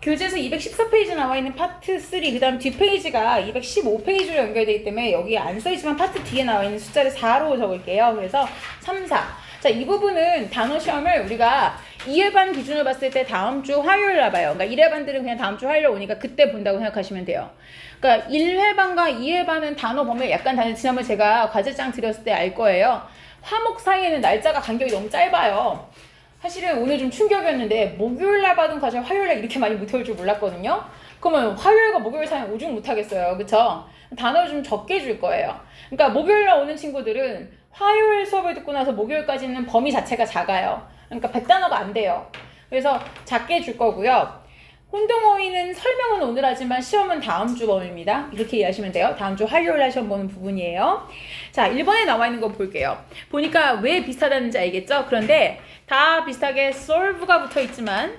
교재에서 214페이지 나와 있는 파트 3, 그 다음 뒷페이지가 215페이지로 연결되기 때문에 여기 안 써있지만 파트 뒤에 나와 있는 숫자를 4로 적을게요. 그래서 3, 4. 자, 이 부분은 단어 시험을 우리가 2회반 기준으로 봤을 때 다음 주 화요일 나봐요. 그러니까 1회반들은 그냥 다음 주 화요일 오니까 그때 본다고 생각하시면 돼요. 그러니까 1회반과 2회반은 단어 보면 약간 다른, 지난번에 제가 과제장 드렸을 때 알 거예요. 화목 사이에는 날짜가 간격이 너무 짧아요. 사실은 오늘 좀 충격이었는데 목요일날 받은 과제 화요일날 이렇게 많이 못해올 줄 몰랐거든요. 그러면 화요일과 목요일 사이에 오죽 못하겠어요. 그쵸? 단어를 좀 적게 줄 거예요. 그러니까 목요일날 오는 친구들은 화요일 수업을 듣고 나서 목요일까지는 범위 자체가 작아요. 그러니까 100단어가 안 돼요. 그래서 작게 줄 거고요. 혼동어휘는 설명은 오늘 하지만 시험은 다음 주 범위입니다. 이렇게 이해하시면 돼요. 다음 주 화요일날 시험 보는 부분이에요. 자, 1번에 나와 있는 거 볼게요. 보니까 왜 비슷하다는지 알겠죠? 그런데 다 비슷하게 solve가 붙어 있지만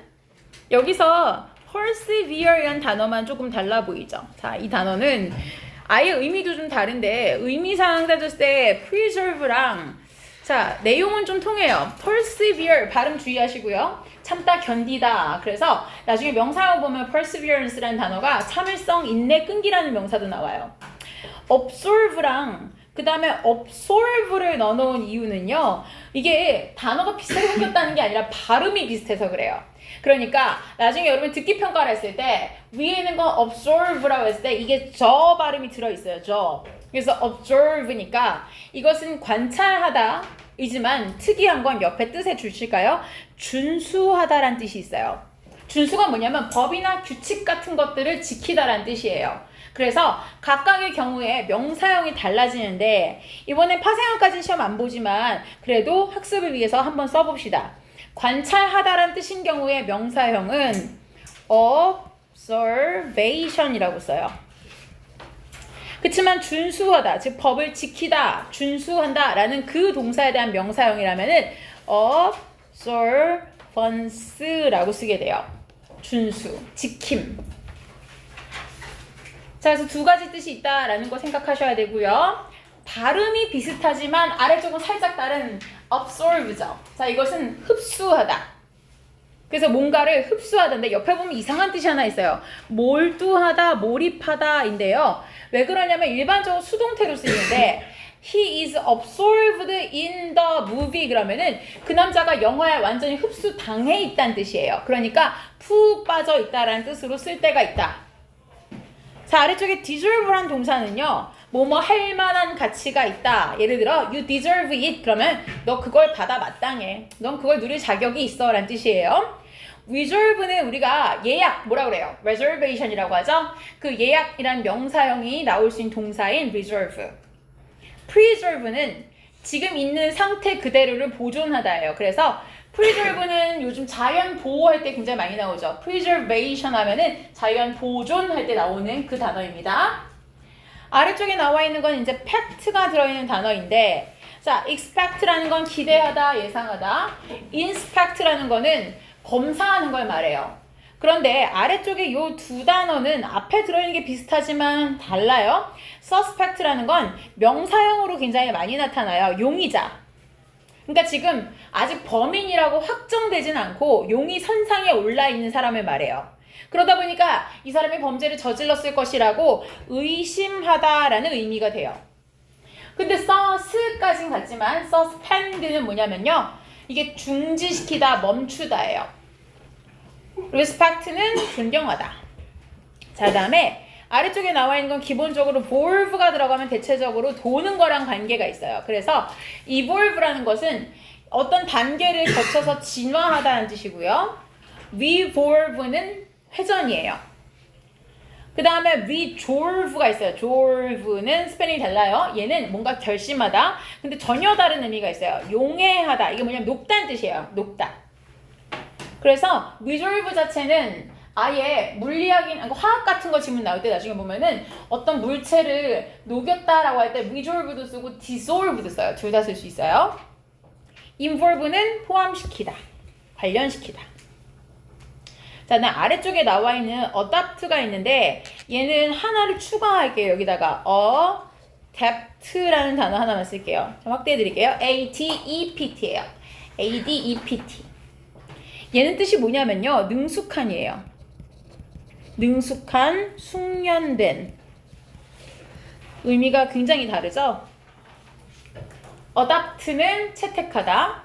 여기서 persevere라는 단어만 조금 달라 보이죠? 자, 이 단어는 아예 의미도 좀 다른데 의미상 따졌을 때 preserve랑 자, 내용은 좀 통해요. persevere 발음 주의하시고요. 참다, 견디다. 그래서 나중에 명사로 보면 perseverance라는 단어가 참을성, 인내, 끈기라는 명사도 나와요. observe랑 그 다음에 absorbe를 넣어놓은 이유는요. 이게 단어가 비슷하게 생겼다는 게 아니라 발음이 비슷해서 그래요. 그러니까 나중에 여러분 듣기 평가를 했을 때 위에 있는 건 observe라고 했을 때 이게 저 발음이 들어있어요. 저. 그래서 observe니까 이것은 관찰하다 이지만 특이한 건 옆에 뜻에 주실까요? 준수하다라는 뜻이 있어요. 준수가 뭐냐면 법이나 규칙 같은 것들을 지키다라는 뜻이에요. 그래서 각각의 경우에 명사형이 달라지는데 이번에 파생형까지는 시험 안 보지만 그래도 학습을 위해서 한번 써봅시다. 관찰하다라는 뜻인 경우에 명사형은 observation이라고 써요. 그렇지만 준수하다, 즉 법을 지키다, 준수한다 라는 그 동사에 대한 명사형이라면은 observance라고 쓰게 돼요. 준수, 지킴. 자, 그래서 두 가지 뜻이 있다라는 거 생각하셔야 되고요. 발음이 비슷하지만 아래쪽은 살짝 다른 absorbe죠. 자, 이것은 흡수하다. 그래서 뭔가를 흡수하다인데 옆에 보면 이상한 뜻이 하나 있어요. 몰두하다, 몰입하다인데요. 왜 그러냐면 일반적으로 수동태로 쓰이는데 He is absorbed in the movie 그러면은 그 남자가 영화에 완전히 흡수당해 있다는 뜻이에요. 그러니까 푹 빠져 있다라는 뜻으로 쓸 때가 있다. 자, 아래쪽에 deserve란 동사는요. 뭐뭐 할 만한 가치가 있다. 예를 들어 you deserve it 그러면 너 그걸 받아 마땅해. 넌 그걸 누릴 자격이 있어 라는 뜻이에요. reserve는 우리가 예약 뭐라 그래요? reservation이라고 하죠. 그 예약이란 명사형이 나올 수 있는 동사인 reserve. preserve는 지금 있는 상태 그대로를 보존하다예요. 그래서 preserve는 요즘 자연 보호할 때 굉장히 많이 나오죠. preservation 하면은 자연 보존할 때 나오는 그 단어입니다. 아래쪽에 나와 있는 건 이제 fact가 들어있는 단어인데 자, expect라는 건 기대하다, 예상하다. inspect라는 거는 검사하는 걸 말해요. 그런데 아래쪽에 이 두 단어는 앞에 들어있는 게 비슷하지만 달라요. suspect라는 건 명사형으로 굉장히 많이 나타나요. 용의자. 그러니까 지금 아직 범인이라고 확정되진 않고 용의 선상에 올라있는 사람을 말해요. 그러다 보니까 이 사람이 범죄를 저질렀을 것이라고 의심하다라는 의미가 돼요. 근데 sus까지는 같지만 suspend는 뭐냐면요. 이게 중지시키다, 멈추다예요. respect는 존경하다. 자, 다음에 아래쪽에 나와 있는 건 기본적으로 evolve가 들어가면 대체적으로 도는 거랑 관계가 있어요. 그래서 evolve라는 것은 어떤 단계를 거쳐서 진화하다는 뜻이고요. revolve는 회전이에요. 그 다음에 resolve가 있어요. resolve는 스펠링이 달라요. 얘는 뭔가 결심하다. 근데 전혀 다른 의미가 있어요. 용해하다. 이게 뭐냐면 녹다는 뜻이에요. 녹다. 그래서 resolve 자체는 아예 물리학인, 화학 같은 거 질문 나올 때 나중에 보면은 어떤 물체를 녹였다라고 할 때 resolve도 쓰고 dissolve도 써요. 둘 다 쓸 수 있어요. involve는 포함시키다. 관련시키다. 자, 나 아래쪽에 나와 있는 adapt가 있는데 얘는 하나를 추가할게요. 여기다가 adapt라는 단어 하나만 쓸게요. 좀 확대해 드릴게요. adept예요. adept. 얘는 뜻이 뭐냐면요. 능숙한이에요. 능숙한, 숙련된. 의미가 굉장히 다르죠? adapt는 채택하다.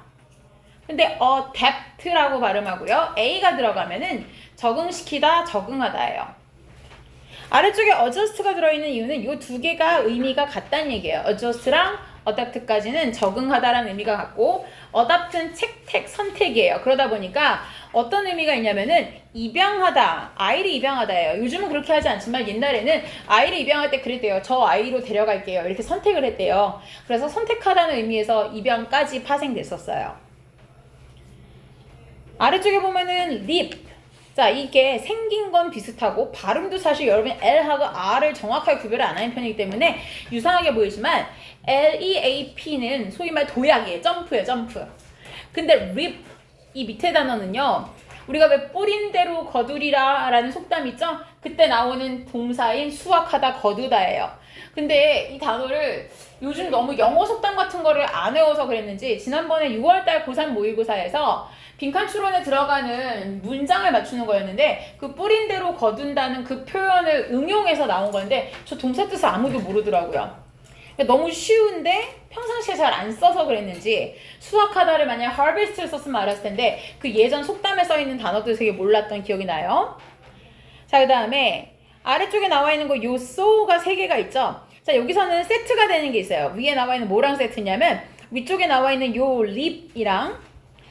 근데 adapt라고 발음하고요. a가 들어가면은 적응시키다, 적응하다예요. 아래쪽에 adjust가 들어있는 이유는 이 두 개가 의미가 같다는 얘기예요. adjust랑 adapt까지는 적응하다라는 의미가 같고 adapt는 채택, 선택이에요. 그러다 보니까 어떤 의미가 있냐면은 입양하다, 아이를 입양하다예요. 요즘은 그렇게 하지 않지만 옛날에는 아이를 입양할 때 그랬대요. 저 아이로 데려갈게요. 이렇게 선택을 했대요. 그래서 선택하다는 의미에서 입양까지 파생됐었어요. 아래쪽에 보면은 lip. 자, 이게 생긴 건 비슷하고 발음도 사실 여러분 L하고 R을 정확하게 구별을 안 하는 편이기 때문에 유사하게 보이지만 LEAP는 소위 말 도약이에요. 점프예요. 점프. 근데 rip 이 밑에 단어는요. 우리가 왜 뿌린 대로 거두리라 라는 속담 있죠? 그때 나오는 동사인 수확하다 거두다예요. 근데 이 단어를 요즘 너무 영어 속담 같은 거를 안 외워서 그랬는지 지난번에 6월달 고3 모의고사에서 빈칸 추론에 들어가는 문장을 맞추는 거였는데 그 뿌린 대로 거둔다는 그 표현을 응용해서 나온 건데 저 동사 뜻을 아무도 모르더라고요. 너무 쉬운데 평상시에 잘 안 써서 그랬는지 수확하다를 만약 harvest를 썼으면 알았을 텐데 그 예전 속담에 써있는 단어도 되게 몰랐던 기억이 나요. 자, 그 다음에 아래쪽에 나와 있는 거 요 so가 3개가 있죠. 자, 여기서는 세트가 되는 게 있어요. 위에 나와 있는 뭐랑 세트냐면 위쪽에 나와 있는 요 lip이랑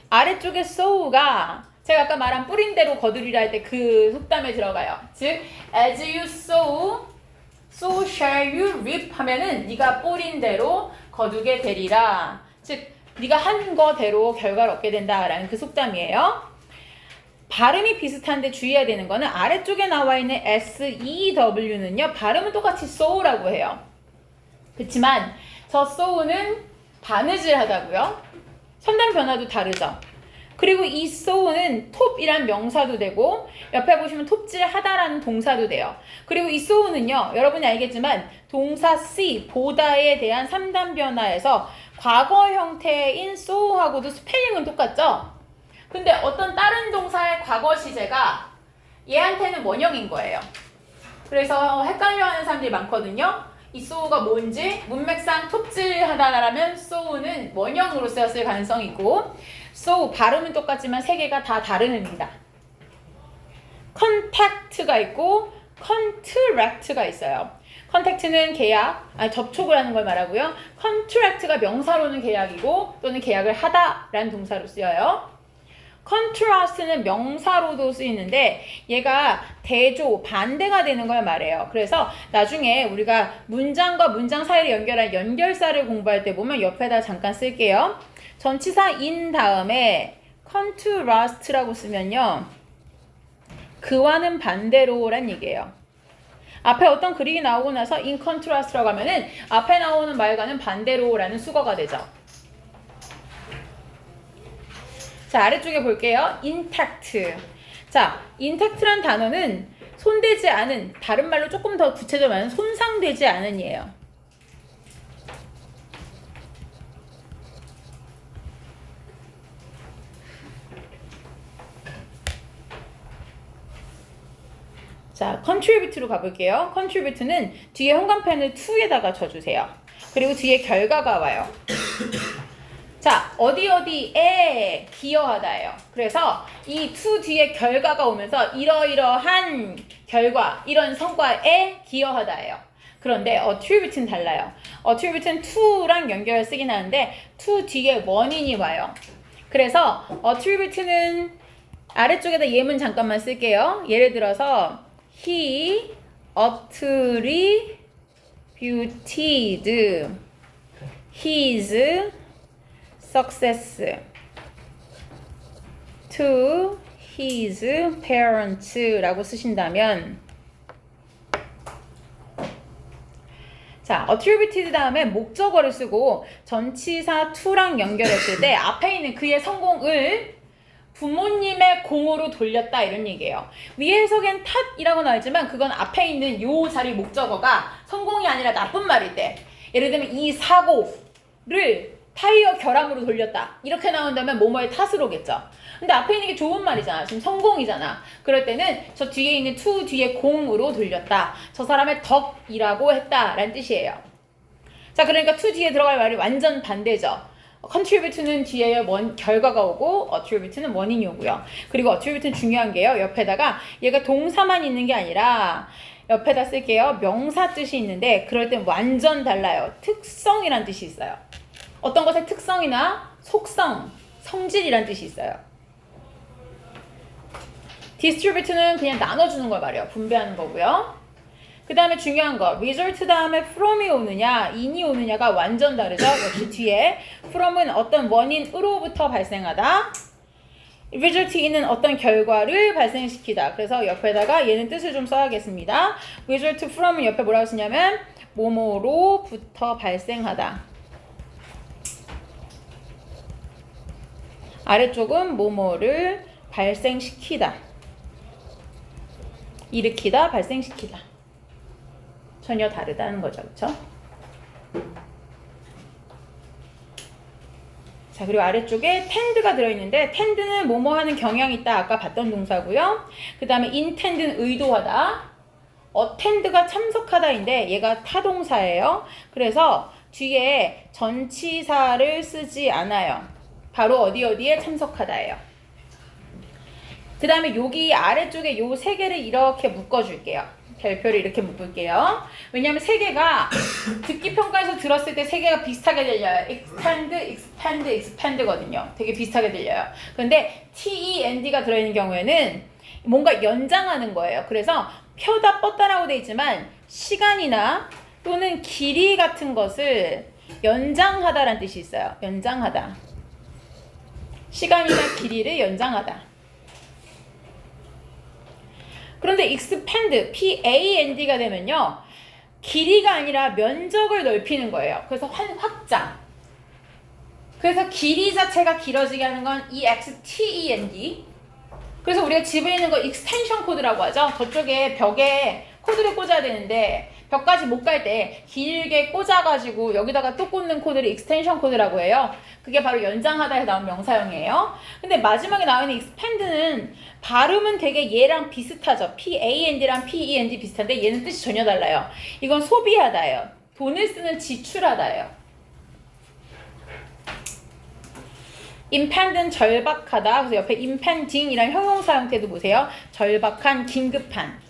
아래쪽에 so가 제가 아까 말한 뿌린 대로 거두리라 할 때 그 속담에 들어가요. 즉 as you sow, so shall you reap 하면은 네가 뿌린 대로 거두게 되리라. 즉 네가 한 거대로 결과를 얻게 된다라는 그 속담이에요. 발음이 비슷한데 주의해야 되는 거는 아래쪽에 나와 있는 SEW는요. 발음은 똑같이 sow라고 해요. 그렇지만 저 sow는 바느질하다고요. 선단 변화도 다르죠. 그리고 이 sow는 톱이란 명사도 되고 옆에 보시면 톱질하다라는 동사도 돼요. 그리고 이 sow는요. 여러분이 알겠지만 동사 see, 보다에 대한 3단 변화에서 과거 형태인 sow하고도 스펠링은 똑같죠? 근데 어떤 다른 동사의 과거 시제가 얘한테는 원형인 거예요. 그래서 헷갈려하는 사람들이 많거든요. 이 sow가 뭔지 문맥상 톱질하다라면 sow는 원형으로 쓰였을 가능성이 있고 sow 발음은 똑같지만 3개가 다 다른 의미입니다. contact가 있고 contract가 있어요. contact는 계약, 접촉을 하는 걸 말하고요. contract가 명사로는 계약이고 또는 계약을 하다라는 동사로 쓰여요. contrast는 명사로도 쓰이는데 얘가 대조, 반대가 되는 걸 말해요. 그래서 나중에 우리가 문장과 문장 사이를 연결한 연결사를 공부할 때 보면 옆에다 잠깐 쓸게요. 전치사 in 다음에 contrast라고 쓰면요. 그와는 반대로 란 얘기예요. 앞에 어떤 그림이 나오고 나서 in contrast라고 하면은 앞에 나오는 말과는 반대로 라는 수거가 되죠. 자, 아래쪽에 볼게요. intact. 자, intact란 단어는 손대지 않은, 다른 말로 조금 더 구체적으로 말하면 손상되지 않은이에요. 자, contribute로 가볼게요. contribute는 뒤에 형광펜을 to에다가 쳐주세요. 그리고 뒤에 결과가 와요. 자, 어디에 기여하다예요. 그래서 이 to 뒤에 결과가 오면서 이러이러한 결과, 이런 성과에 기여하다예요. 그런데 attribute는 달라요. attribute는 to랑 연결을 쓰긴 하는데 to 뒤에 원인이 와요. 그래서 attribute는 아래쪽에다 예문 잠깐만 쓸게요. 예를 들어서 he attributed his success to his parents 라고 쓰신다면 자, attributed 다음에 목적어를 쓰고 전치사 to랑 연결했을 때 앞에 있는 그의 성공을 부모님의 공으로 돌렸다 이런 얘기예요. 위에 해석엔 탓이라고 나왔지만 그건 앞에 있는 요 자리 목적어가 성공이 아니라 나쁜 말일 때 예를 들면 이 사고를 타이어 결함으로 돌렸다 이렇게 나온다면 뭐뭐의 탓으로겠죠. 근데 앞에 있는 게 좋은 말이잖아. 지금 성공이잖아. 그럴 때는 저 뒤에 있는 to 뒤에 공으로 돌렸다. 저 사람의 덕이라고 했다라는 뜻이에요. 자, 그러니까 to 뒤에 들어갈 말이 완전 반대죠. contribute는 뒤에 결과가 오고 attribute는 원인이 오고요. 그리고 attribute는 중요한 게요. 옆에다가 얘가 동사만 있는 게 아니라 옆에다 쓸게요. 명사 뜻이 있는데 그럴 땐 완전 달라요. 특성이란 뜻이 있어요. 어떤 것의 특성이나 속성, 성질이란 뜻이 있어요. distribute는 그냥 나눠주는 걸 말해요. 분배하는 거고요. 그 다음에 중요한 거, result 다음에 from이 오느냐, in이 오느냐가 완전 다르죠. 역시 뒤에 from은 어떤 원인으로부터 발생하다. result in은 어떤 결과를 발생시키다. 그래서 옆에다가 얘는 뜻을 좀 써야겠습니다. result from은 옆에 뭐라고 쓰냐면 뭐뭐로부터 발생하다. 아래쪽은 뭐뭐를 발생시키다. 일으키다, 발생시키다. 전혀 다르다는 거죠. 그쵸? 자, 그리고 아래쪽에 tend가 들어있는데 tend는 뭐뭐 하는 경향이 있다. 아까 봤던 동사고요. 그 다음에 intend는 의도하다. attend가 참석하다인데 얘가 타동사예요. 그래서 뒤에 전치사를 쓰지 않아요. 바로 어디에 참석하다예요. 그 다음에 여기 아래쪽에 요 세 개를 이렇게 묶어줄게요. 별표를 이렇게 묶을게요. 왜냐하면 세 개가 듣기 평가에서 들었을 때 세 개가 비슷하게 들려요. expand, expand, expand거든요. 되게 비슷하게 들려요. 그런데 tend가 들어있는 경우에는 뭔가 연장하는 거예요. 그래서 펴다 뻗다라고 돼 있지만 시간이나 또는 길이 같은 것을 연장하다라는 뜻이 있어요. 연장하다. 시간이나 길이를 연장하다. 그런데 expand, P-A-N-D가 되면요. 길이가 아니라 면적을 넓히는 거예요. 그래서 확장. 그래서 길이 자체가 길어지게 하는 건 E-X-T-E-N-D. 그래서 우리가 집에 있는 거 extension 코드라고 하죠. 저쪽에 벽에 코드를 꽂아야 되는데 벽까지 못 갈 때 길게 꽂아가지고 여기다가 또 꽂는 코드를 extension 코드라고 해요. 그게 바로 연장하다에서 나온 명사형이에요. 근데 마지막에 나오는 expand는 발음은 되게 얘랑 비슷하죠. P-A-N-D랑 P-E-N-D 비슷한데 얘는 뜻이 전혀 달라요. 이건 소비하다예요. 돈을 쓰는 지출하다예요. impend는 절박하다. 그래서 옆에 impending이란 형용사 형태도 보세요. 절박한, 긴급한.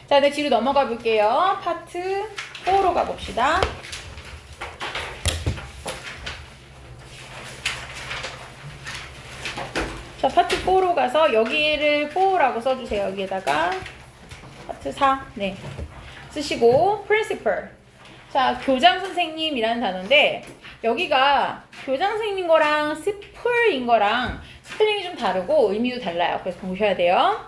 자, 네, 뒤로 넘어가 볼게요. 파트 4로 가봅시다. 자, 파트 4로 가서 여기를 4라고 써주세요. 여기에다가 파트 4, 네, 쓰시고 principal. 자, 교장 선생님이라는 단어인데 여기가 교장 선생님 거랑 스플인 거랑 스펠링이 좀 다르고 의미도 달라요. 그래서 보셔야 돼요.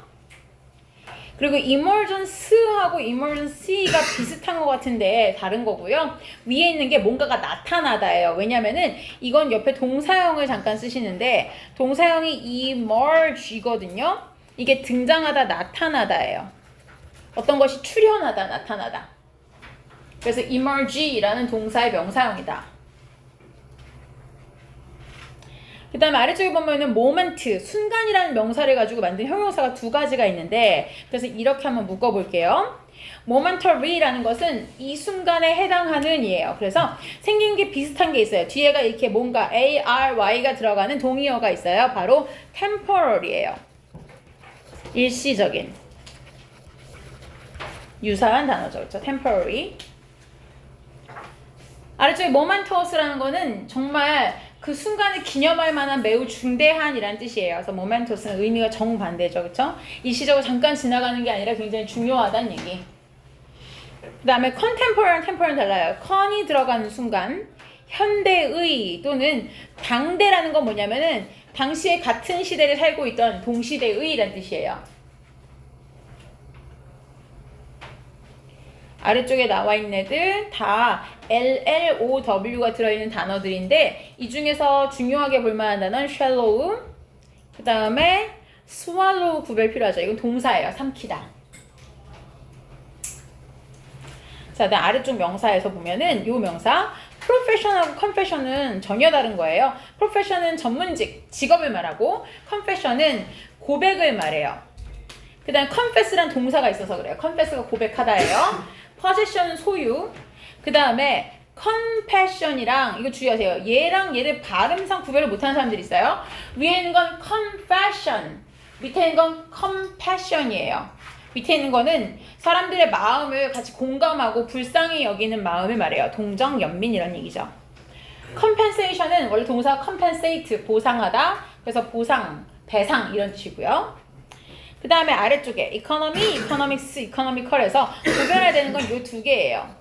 그리고 emergence하고 emergency가 비슷한 것 같은데 다른 거고요. 위에 있는 게 뭔가가 나타나다예요. 왜냐면은 이건 옆에 동사형을 잠깐 쓰시는데 동사형이 emerge이거든요. 이게 등장하다, 나타나다예요. 어떤 것이 출현하다, 나타나다. 그래서 emerge라는 동사의 명사형이다. 그 다음에 아래쪽에 보면은 moment, 순간이라는 명사를 가지고 만든 형용사가 두 가지가 있는데 그래서 이렇게 한번 묶어볼게요. momentary라는 것은 이 순간에 해당하는 이에요. 그래서 생긴 게 비슷한 게 있어요. 뒤에가 이렇게 뭔가 A-R-Y가 들어가는 동의어가 있어요. 바로 temporarly예요. 일시적인. 유사한 단어죠. 그렇죠? temporary. 아래쪽에 momentous라는 거는 정말 그 순간을 기념할 만한 매우 중대한이란 뜻이에요. 그래서 momentous는 의미가 정반대죠. 그렇죠? 일시적으로 잠깐 지나가는 게 아니라 굉장히 중요하다는 얘기. 그 다음에 contemporary, temporary 달라요. con이 들어가는 순간, 현대의 또는 당대라는 건 뭐냐면은 당시에 같은 시대를 살고 있던 동시대의란 뜻이에요. 아래쪽에 나와 있는 애들 다 LLOW가 들어있는 단어들인데 이 중에서 중요하게 볼 만한 단어는 shallow, 그 다음에 swallow 구별 필요하죠. 이건 동사예요. 삼키다. 자, 아래쪽 명사에서 보면은 요 명사 프로페셔널하고 컨페셔는 전혀 다른 거예요. 프로페셔는 전문직, 직업을 말하고 컨페셔는 고백을 말해요. 그 다음에 confess란 동사가 있어서 그래요. confess가 고백하다예요. possession은 소유. 그 다음에 compassion이랑 이거 주의하세요. 얘랑 얘를 발음상 구별을 못하는 사람들이 있어요. 위에 있는 건 confession, 밑에 있는 건 compassion이에요. 밑에 있는 거는 사람들의 마음을 같이 공감하고 불쌍히 여기는 마음을 말해요. 동정, 연민 이런 얘기죠. compensation은 원래 동사가 compensate, 보상하다. 그래서 보상, 배상 이런 뜻이고요. 그 다음에 아래쪽에 economy, economics, economical에서 구별해야 되는 건 이 두 개예요.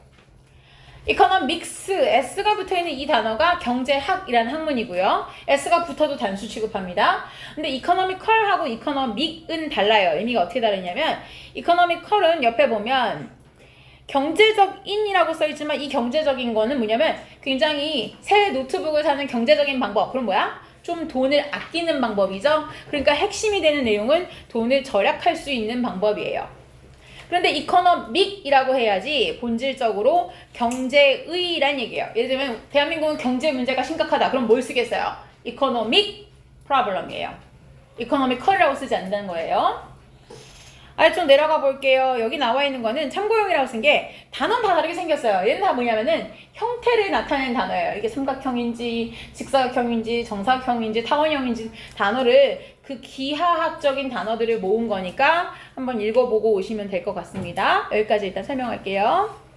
economics, s가 붙어있는 이 단어가 경제학이라는 학문이고요. s가 붙어도 단수 취급합니다. 근데 economical하고 economic은 달라요. 의미가 어떻게 다르냐면 economical은 옆에 보면 경제적인이라고 써있지만 이 경제적인 거는 뭐냐면 굉장히 새 노트북을 사는 경제적인 방법. 그럼 뭐야? 좀 돈을 아끼는 방법이죠. 그러니까 핵심이 되는 내용은 돈을 절약할 수 있는 방법이에요. 그런데 이코노믹이라고 해야지 본질적으로 경제의란 얘기예요. 예를 들면 대한민국은 경제 문제가 심각하다. 그럼 뭘 쓰겠어요? 이코노믹 프로블럼이에요. 이코노미컬이라고 쓰지 않는다는 거예요. 좀 내려가 볼게요. 여기 나와 있는 거는 참고용이라고 쓴 게 단어는 다 다르게 생겼어요. 얘는 다 뭐냐면은 형태를 나타내는 단어예요. 이게 삼각형인지 직사각형인지 정사각형인지 타원형인지 단어를 그 기하학적인 단어들을 모은 거니까 한번 읽어보고 오시면 될 것 같습니다. 여기까지 일단 설명할게요.